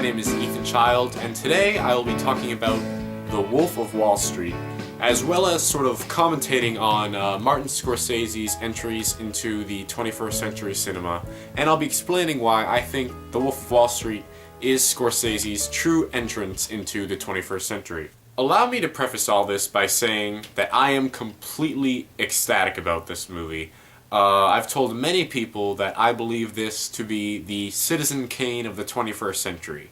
name is Ethan Child, and today I will be talking about The Wolf of Wall Street, as well as sort of commentating on Martin Scorsese's entries into the 21st century cinema, and I'll be explaining why I think The Wolf of Wall Street is Scorsese's true entrance into the 21st century. Allow me to preface all this by saying that I am completely ecstatic about this movie. I've told many people that I believe this to be the Citizen Kane of the 21st century.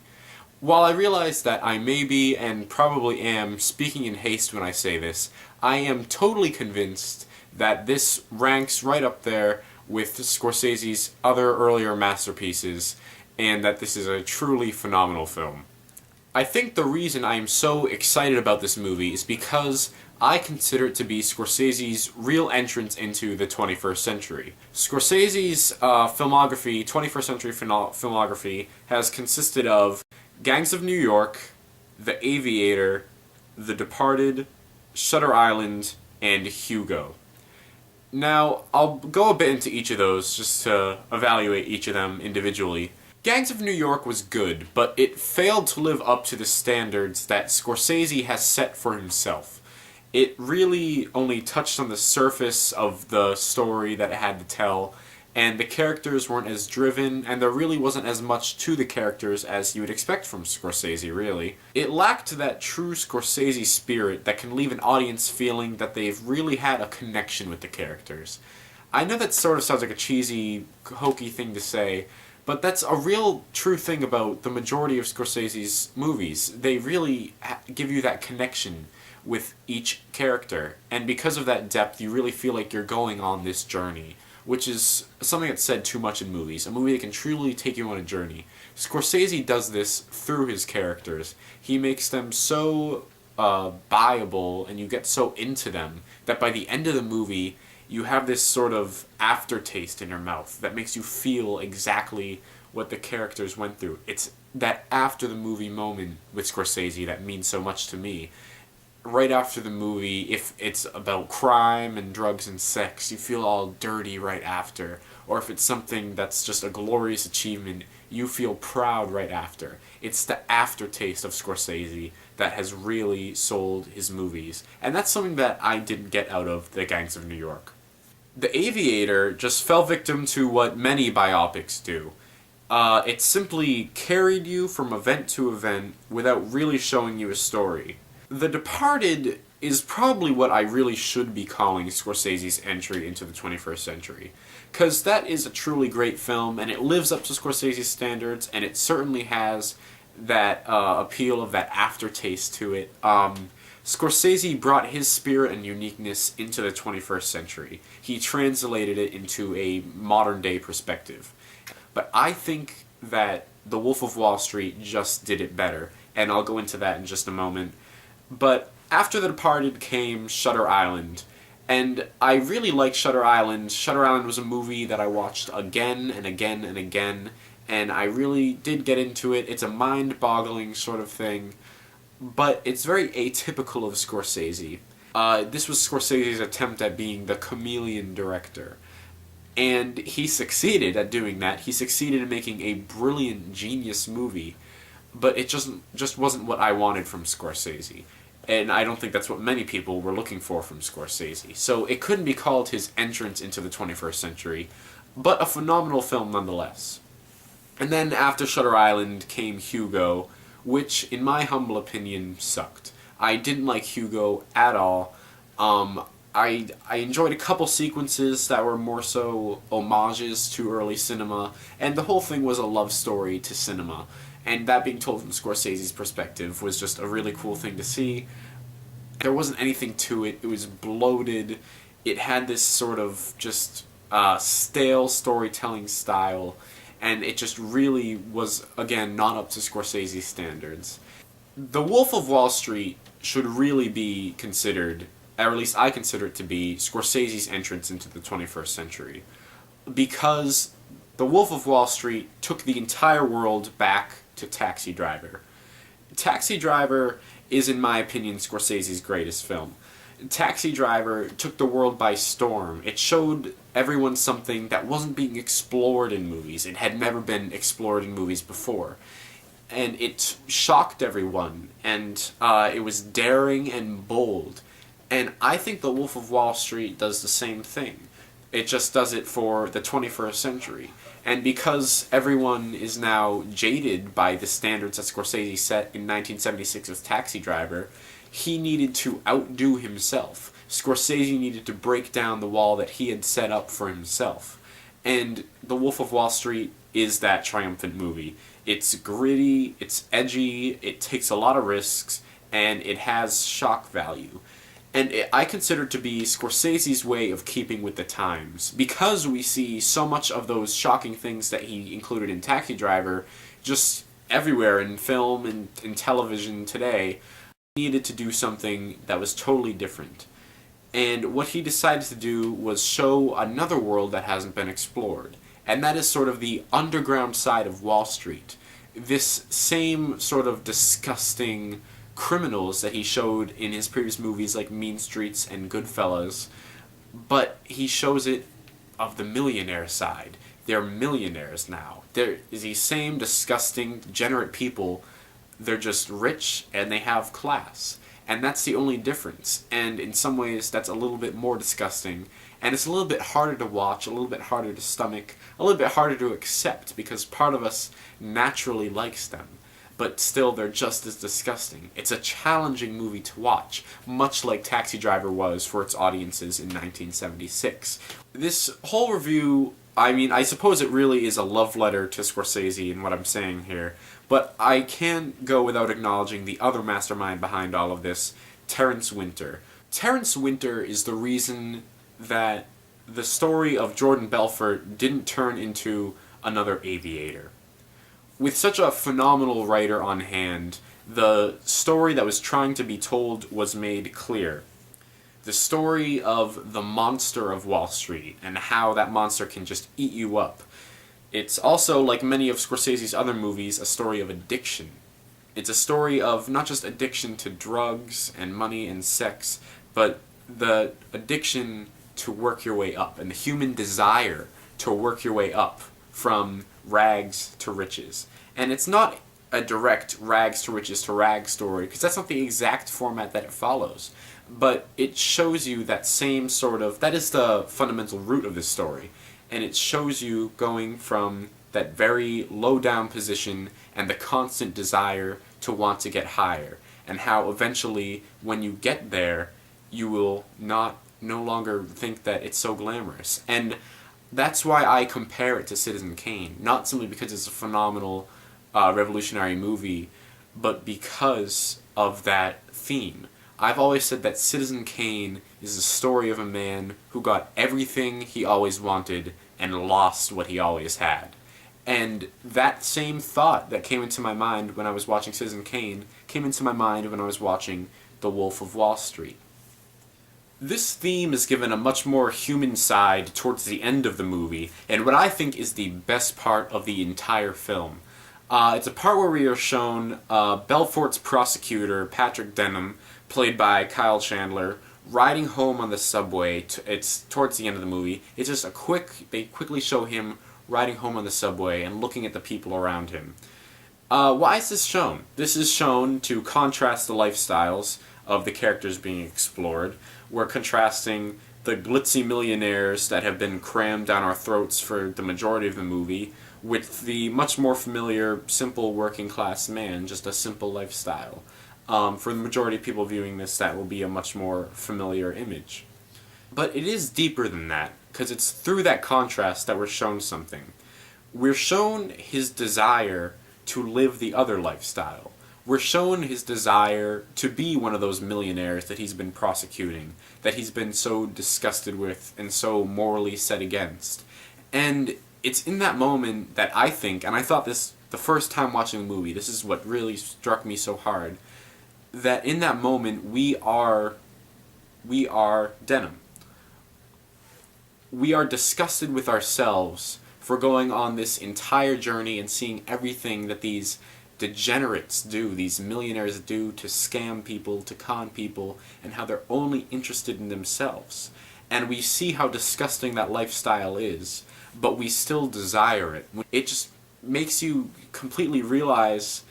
While I realize that I may be, and probably am, speaking in haste when I say this, I am totally convinced that this ranks right up there with Scorsese's other earlier masterpieces, and that this is a truly phenomenal film. I think the reason I am so excited about this movie is because I consider it to be Scorsese's real entrance into the 21st century. Scorsese's filmography, 21st century filmography, has consisted of Gangs of New York, The Aviator, The Departed, Shutter Island, and Hugo. Now, I'll go a bit into each of those just to evaluate each of them individually. Gangs of New York was good, but it failed to live up to the standards that Scorsese has set for himself. It really only touched on the surface of the story that it had to tell, and the characters weren't as driven, and there really wasn't as much to the characters as you would expect from Scorsese, really. It lacked that true Scorsese spirit that can leave an audience feeling that they've really had a connection with the characters. I know that sort of sounds like a cheesy, hokey thing to say, but that's a real true thing about the majority of Scorsese's movies. They really give you that connection with each character, and because of that depth, you really feel like you're going on this journey, which is something that's said too much in movies. A movie that can truly take you on a journey. Scorsese does this through his characters. He makes them so buyable, and you get so into them, that by the end of the movie, you have this sort of aftertaste in your mouth that makes you feel exactly what the characters went through. It's that after the movie moment with Scorsese that means so much to me. Right after the movie, if it's about crime and drugs and sex, you feel all dirty right after. Or if it's something that's just a glorious achievement, you feel proud right after. It's the aftertaste of Scorsese that has really sold his movies. And that's something that I didn't get out of The Gangs of New York. The Aviator just fell victim to what many biopics do. It simply carried you from event to event without really showing you a story. The Departed is probably what I really should be calling Scorsese's entry into the 21st century. Because that is a truly great film, and it lives up to Scorsese's standards, and it certainly has that appeal of that aftertaste to it. Scorsese brought his spirit and uniqueness into the 21st century. He translated it into a modern-day perspective. But I think that The Wolf of Wall Street just did it better, and I'll go into that in just a moment. But after The Departed came Shutter Island, and I really like Shutter Island. Shutter Island was a movie that I watched again and again and again, and I really did get into it. It's a mind-boggling sort of thing, but it's very atypical of Scorsese. This was Scorsese's attempt at being the chameleon director, and he succeeded at doing that. He succeeded in making a brilliant, genius movie, but it just wasn't what I wanted from Scorsese. And I don't think that's what many people were looking for from Scorsese. So it couldn't be called his entrance into the 21st century, but a phenomenal film nonetheless. And then after Shutter Island came Hugo, which, in my humble opinion, sucked. I didn't like Hugo at all. I enjoyed a couple sequences that were more so homages to early cinema, and the whole thing was a love story to cinema. And that being told from Scorsese's perspective was just a really cool thing to see. There wasn't anything to it. It was bloated. It had this sort of just stale storytelling style, and it just really was, again, not up to Scorsese's standards. The Wolf of Wall Street should really be considered, or at least I consider it to be, Scorsese's entrance into the 21st century. Because The Wolf of Wall Street took the entire world back to Taxi Driver. Taxi Driver is, in my opinion, Scorsese's greatest film. Taxi Driver took the world by storm. It showed everyone something that wasn't being explored in movies. It had never been explored in movies before. and it shocked everyone, and it was daring and bold. And I think The Wolf of Wall Street does the same thing. It just does it for the 21st century. And because everyone is now jaded by the standards that Scorsese set in 1976 with Taxi Driver, he needed to outdo himself. Scorsese needed to break down the wall that he had set up for himself. And The Wolf of Wall Street is that triumphant movie. It's gritty, it's edgy, it takes a lot of risks, and it has shock value. And I consider it to be Scorsese's way of keeping with the times. Because we see so much of those shocking things that he included in Taxi Driver just everywhere in film and in television today, he needed to do something that was totally different. And what he decided to do was show another world that hasn't been explored. And that is sort of the underground side of Wall Street. This same sort of disgusting criminals that he showed in his previous movies like Mean Streets and Goodfellas, but he shows it of the millionaire side. They're millionaires now. They're these same disgusting, degenerate people. They're just rich and they have class. And that's the only difference. And in some ways, that's a little bit more disgusting. And it's a little bit harder to watch, a little bit harder to stomach, a little bit harder to accept, because part of us naturally likes them. But still, they're just as disgusting. It's a challenging movie to watch, much like Taxi Driver was for its audiences in 1976. This whole review, I mean, I suppose it really is a love letter to Scorsese in what I'm saying here, but I can't go without acknowledging the other mastermind behind all of this, Terrence Winter. Terrence Winter is the reason that the story of Jordan Belfort didn't turn into another Aviator. With such a phenomenal writer on hand, the story that was trying to be told was made clear. The story of the monster of Wall Street, and how that monster can just eat you up. It's also, like many of Scorsese's other movies, a story of addiction. It's a story of not just addiction to drugs and money and sex, but the addiction to work your way up, and the human desire to work your way up from rags to riches. And it's not a direct rags to riches to rags story, because that's not the exact format that it follows. But it shows you that same sort of, that is the fundamental root of this story. And it shows you going from that very low down position and the constant desire to want to get higher. And how eventually, when you get there, you will no longer think that it's so glamorous. And that's why I compare it to Citizen Kane. Not simply because it's a phenomenal revolutionary movie, but because of that theme. I've always said that Citizen Kane is the story of a man who got everything he always wanted and lost what he always had. And that same thought that came into my mind when I was watching Citizen Kane came into my mind when I was watching The Wolf of Wall Street. This theme is given a much more human side towards the end of the movie, and what I think is the best part of the entire film. It's a part where we are shown Belfort's prosecutor, Patrick Denham, played by Kyle Chandler, riding home on the subway. It's towards the end of the movie. It's just they quickly show him riding home on the subway and looking at the people around him. Why is this shown? This is shown to contrast the lifestyles of the characters being explored. We're contrasting the glitzy millionaires that have been crammed down our throats for the majority of the movie with the much more familiar, simple working class man, just a simple lifestyle. For the majority of people viewing this, that will be a much more familiar image. But it is deeper than that, because it's through that contrast that we're shown something. We're shown his desire to live the other lifestyle. We're shown his desire to be one of those millionaires that he's been prosecuting, that he's been so disgusted with and so morally set against. And it's in that moment that I think, and I thought this the first time watching the movie, this is what really struck me so hard, that in that moment we are Denham. We are disgusted with ourselves for going on this entire journey and seeing everything that these degenerates do, these millionaires do, to scam people, to con people, and how they're only interested in themselves. And we see how disgusting that lifestyle is, but we still desire it. It just makes you completely realize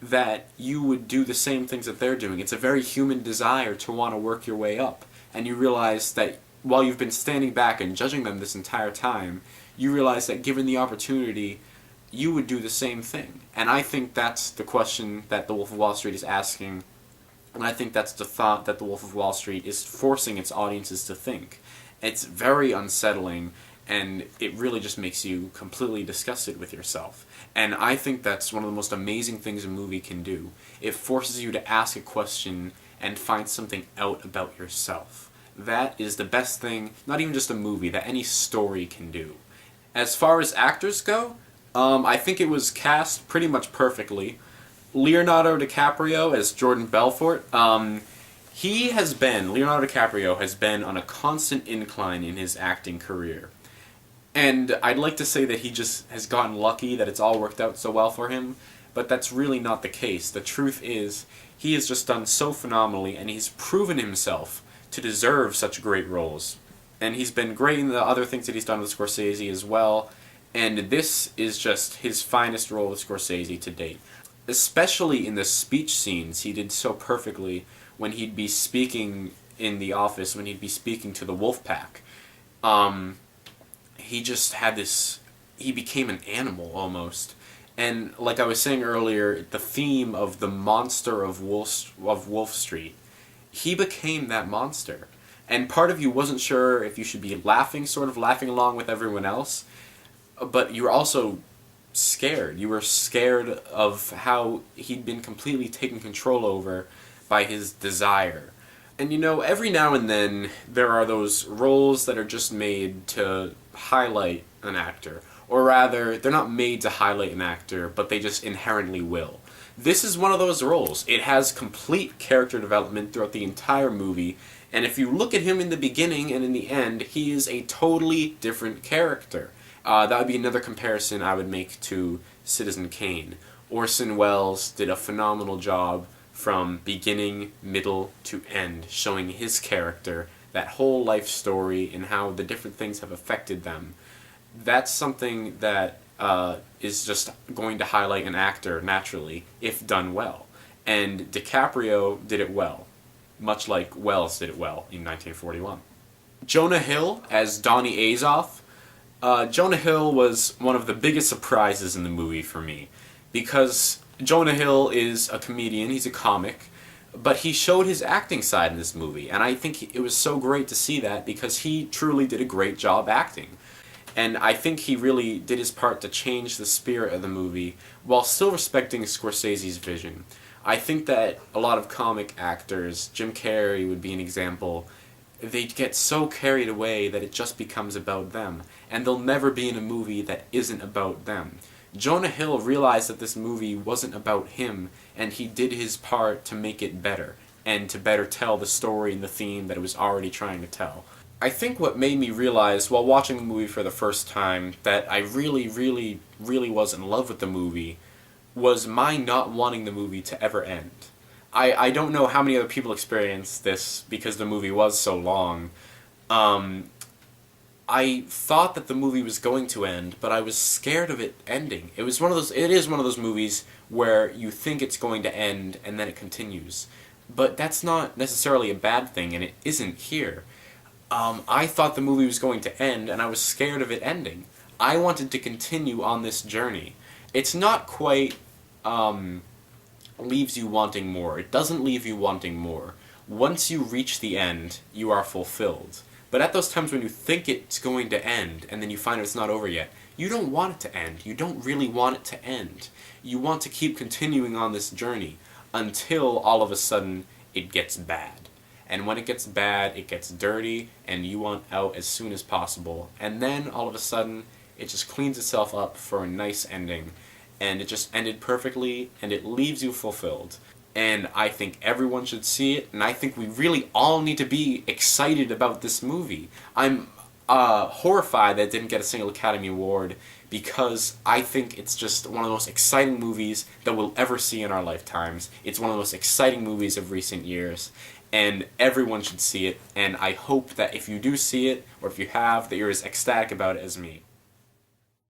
that you would do the same things that they're doing. It's a very human desire to want to work your way up. And you realize that while you've been standing back and judging them this entire time, you realize that given the opportunity, you would do the same thing. And I think that's the question that The Wolf of Wall Street is asking, and I think that's the thought that The Wolf of Wall Street is forcing its audiences to think. It's very unsettling, and it really just makes you completely disgusted with yourself. And I think that's one of the most amazing things a movie can do. It forces you to ask a question and find something out about yourself. That is the best thing, not even just a movie, that any story can do. As far as actors go, I think it was cast pretty much perfectly. Leonardo DiCaprio as Jordan Belfort, Leonardo DiCaprio has been on a constant incline in his acting career. And I'd like to say that he just has gotten lucky that it's all worked out so well for him, but that's really not the case. The truth is, he has just done so phenomenally, and he's proven himself to deserve such great roles. And he's been great in the other things that he's done with Scorsese as well, and this is just his finest role with Scorsese to date. Especially in the speech scenes, he did so perfectly when he'd be speaking in the office, when he'd be speaking to the wolf pack. He just had this, he became an animal almost. And like I was saying earlier, the theme of the monster of Wolf Street, he became that monster. And part of you wasn't sure if you should be laughing along with everyone else, but you were also scared. You were scared of how he'd been completely taken control over by his desire. And you know, every now and then there are those roles that are just made to highlight an actor. Or rather, they're not made to highlight an actor, but they just inherently will. This is one of those roles. It has complete character development throughout the entire movie, and if you look at him in the beginning and in the end, he is a totally different character. That would be another comparison I would make to Citizen Kane. Orson Welles did a phenomenal job from beginning, middle, to end, showing his character, that whole life story, and how the different things have affected them. That's something that is just going to highlight an actor naturally, if done well. And DiCaprio did it well, much like Welles did it well in 1941. Jonah Hill as Donnie Azoff. Jonah Hill was one of the biggest surprises in the movie for me, because Jonah Hill is a comedian, he's a comic, but he showed his acting side in this movie, and I think it was so great to see that because he truly did a great job acting. And I think he really did his part to change the spirit of the movie while still respecting Scorsese's vision. I think that a lot of comic actors, Jim Carrey would be an example, they get so carried away that it just becomes about them, and they'll never be in a movie that isn't about them. Jonah Hill realized that this movie wasn't about him, and he did his part to make it better, and to better tell the story and the theme that it was already trying to tell. I think what made me realize, while watching the movie for the first time, that I really was in love with the movie, was my not wanting the movie to ever end. I don't know how many other people experienced this because the movie was so long. I thought that the movie was going to end, but I was scared of it ending. It is one of those movies where you think it's going to end and then it continues. But that's not necessarily a bad thing, and it isn't here. I thought the movie was going to end, and I was scared of it ending. I wanted to continue on this journey. It's not quite leaves you wanting more. It doesn't leave you wanting more. Once you reach the end, you are fulfilled. But at those times when you think it's going to end, and then you find it's not over yet, you don't want it to end. You don't really want it to end. You want to keep continuing on this journey until all of a sudden it gets bad. And when it gets bad, it gets dirty, and you want out as soon as possible. And then, all of a sudden, it just cleans itself up for a nice ending. And it just ended perfectly, and it leaves you fulfilled. And I think everyone should see it, and I think we really all need to be excited about this movie. I'm horrified that it didn't get a single Academy Award, because I think it's just one of the most exciting movies that we'll ever see in our lifetimes. It's one of the most exciting movies of recent years. And everyone should see it, and I hope that if you do see it, or if you have, that you're as ecstatic about it as me.